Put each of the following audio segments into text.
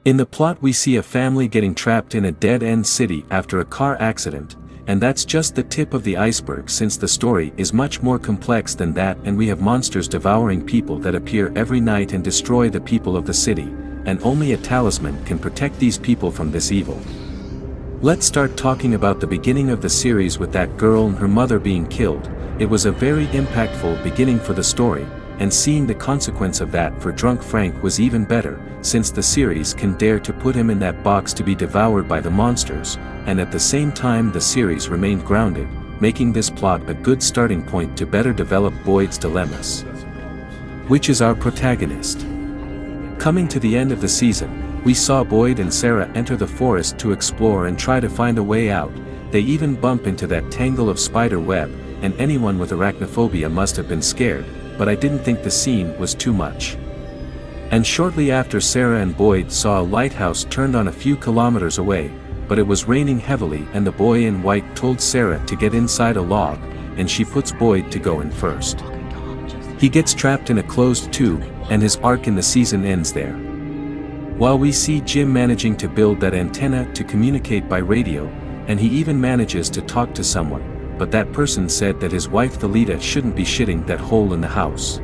In the plot we see a family getting trapped in a dead-end city after a car accident, and that's just the tip of the iceberg since the story is much more complex than that, and we have monsters devouring people that appear every night and destroy the people of the city, and only a talisman can protect these people from this evil. Let's start talking about the beginning of the series with that girl and her mother being killed. It was a very impactful beginning for the story, and seeing the consequence of that for drunk Frank was even better, since the series can dare to put him in that box to be devoured by the monsters, and at the same time the series remained grounded, making this plot a good starting point to better develop Boyd's dilemmas. Which is our protagonist. Coming to the end of the season, we saw Boyd and Sarah enter the forest to explore and try to find a way out. They even bump into that tangle of spider web, and anyone with arachnophobia must have been scared, but I didn't think the scene was too much. And shortly after, Sarah and Boyd saw a lighthouse turned on a few kilometers away, but it was raining heavily and the boy in white told Sarah to get inside a log, and she puts Boyd to go in first. He gets trapped in a closed tube, and his arc in the season ends there. While we see Jim managing to build that antenna to communicate by radio, and he even manages to talk to someone, but that person said that his wife Thalita shouldn't be shitting that hole in the house.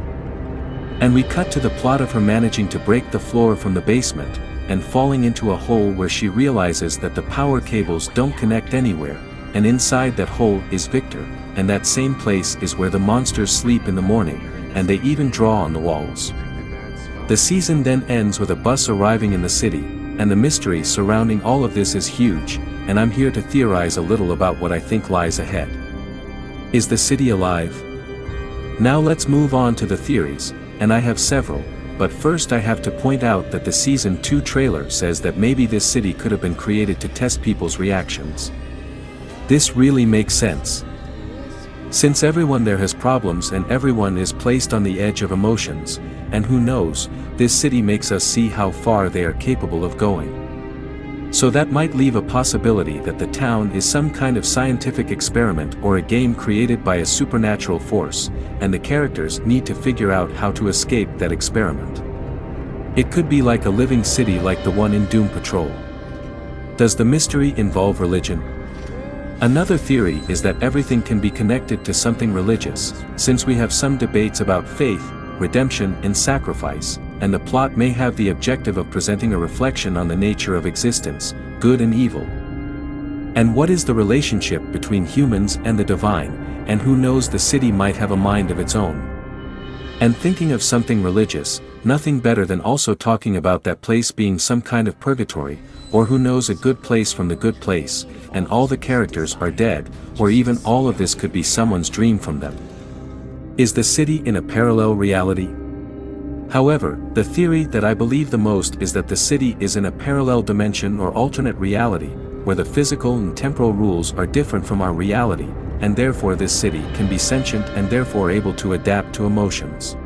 And we cut to the plot of her managing to break the floor from the basement, and falling into a hole where she realizes that the power cables don't connect anywhere, and inside that hole is Victor, and that same place is where the monsters sleep in the morning, and they even draw on the walls. The season then ends with a bus arriving in the city, and the mystery surrounding all of this is huge, and I'm here to theorize a little about what I think lies ahead. Is the city alive? Now let's move on to the theories, and I have several, but first I have to point out that the Season 2 trailer says that maybe this city could have been created to test people's reactions. This really makes sense. Since everyone there has problems and everyone is placed on the edge of emotions, and who knows, this city makes us see how far they are capable of going. So that might leave a possibility that the town is some kind of scientific experiment or a game created by a supernatural force, and the characters need to figure out how to escape that experiment. It could be like a living city like the one in Doom Patrol. Does the mystery involve religion? Another theory is that everything can be connected to something religious, since we have some debates about faith, redemption and sacrifice, and the plot may have the objective of presenting a reflection on the nature of existence, good and evil. And what is the relationship between humans and the divine, and who knows, the city might have a mind of its own. And thinking of something religious, nothing better than also talking about that place being some kind of purgatory, or who knows, a good place from the good place, and all the characters are dead, or even all of this could be someone's dream from them. Is the city in a parallel reality? However, the theory that I believe the most is that the city is in a parallel dimension or alternate reality, where the physical and temporal rules are different from our reality, and therefore this city can be sentient and therefore able to adapt to emotions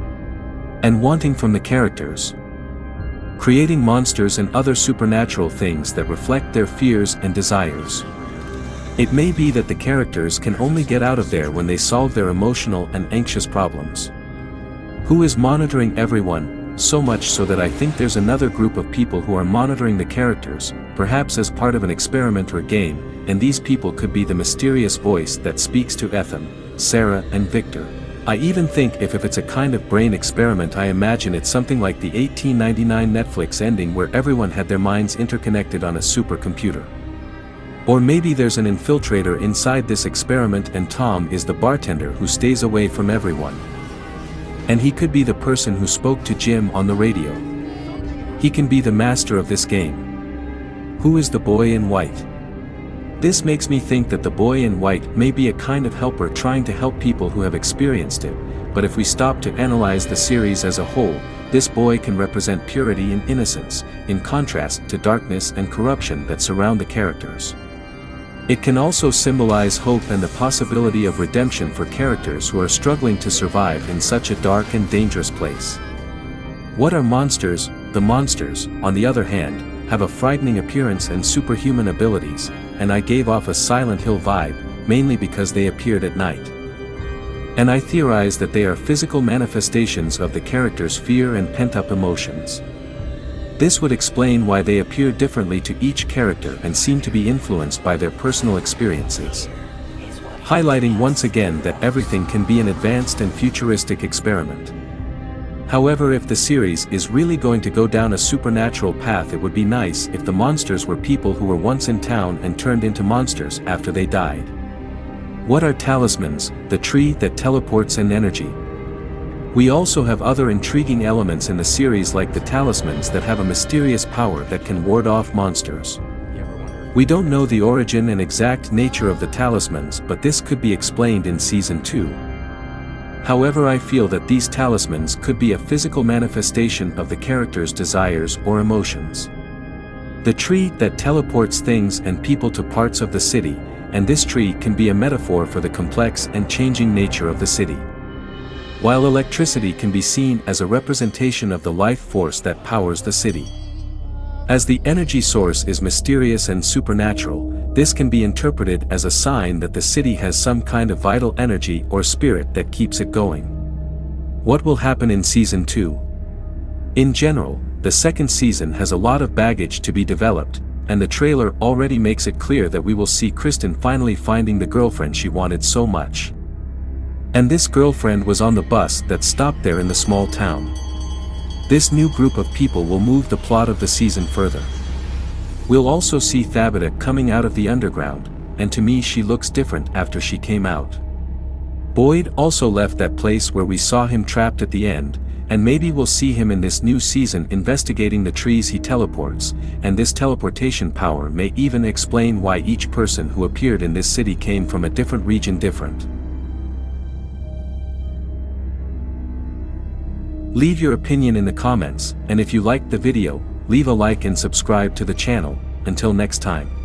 and wanting from the characters, creating monsters and other supernatural things that reflect their fears and desires. It may be that the characters can only get out of there when they solve their emotional and anxious problems. Who is monitoring everyone, so much so that I think there's another group of people who are monitoring the characters, perhaps as part of an experiment or game, and these people could be the mysterious voice that speaks to Ethan, Sarah and Victor. I even think if it's a kind of brain experiment, I imagine it's something like the 1899 Netflix ending where everyone had their minds interconnected on a supercomputer. Or maybe there's an infiltrator inside this experiment and Tom is the bartender who stays away from everyone. And he could be the person who spoke to Jim on the radio. He can be the master of this game. Who is the boy in white? This makes me think that the boy in white may be a kind of helper trying to help people who have experienced it, but if we stop to analyze the series as a whole, this boy can represent purity and innocence, in contrast to darkness and corruption that surround the characters. It can also symbolize hope and the possibility of redemption for characters who are struggling to survive in such a dark and dangerous place. What are monsters? The monsters, on the other hand, have a frightening appearance and superhuman abilities, and I gave off a Silent Hill vibe, mainly because they appeared at night. And I theorize that they are physical manifestations of the characters' fear and pent-up emotions. This would explain why they appear differently to each character and seem to be influenced by their personal experiences. Highlighting once again that everything can be an advanced and futuristic experiment. However, if the series is really going to go down a supernatural path, it would be nice if the monsters were people who were once in town and turned into monsters after they died. What are talismans, the tree that teleports and energy? We also have other intriguing elements in the series like the talismans that have a mysterious power that can ward off monsters. We don't know the origin and exact nature of the talismans, but this could be explained in Season 2. However, I feel that these talismans could be a physical manifestation of the character's desires or emotions. The tree that teleports things and people to parts of the city, and this tree can be a metaphor for the complex and changing nature of the city. While electricity can be seen as a representation of the life force that powers the city. As the energy source is mysterious and supernatural, this can be interpreted as a sign that the city has some kind of vital energy or spirit that keeps it going. What will happen in Season 2? In general, the second season has a lot of baggage to be developed, and the trailer already makes it clear that we will see Kristen finally finding the girlfriend she wanted so much. And this girlfriend was on the bus that stopped there in the small town. This new group of people will move the plot of the season further. We'll also see Thabita coming out of the underground, and to me she looks different after she came out. Boyd also left that place where we saw him trapped at the end, and maybe we'll see him in this new season investigating the trees he teleports, and this teleportation power may even explain why each person who appeared in this city came from a different region. Leave your opinion in the comments, and if you liked the video, leave a like and subscribe to the channel. Until next time.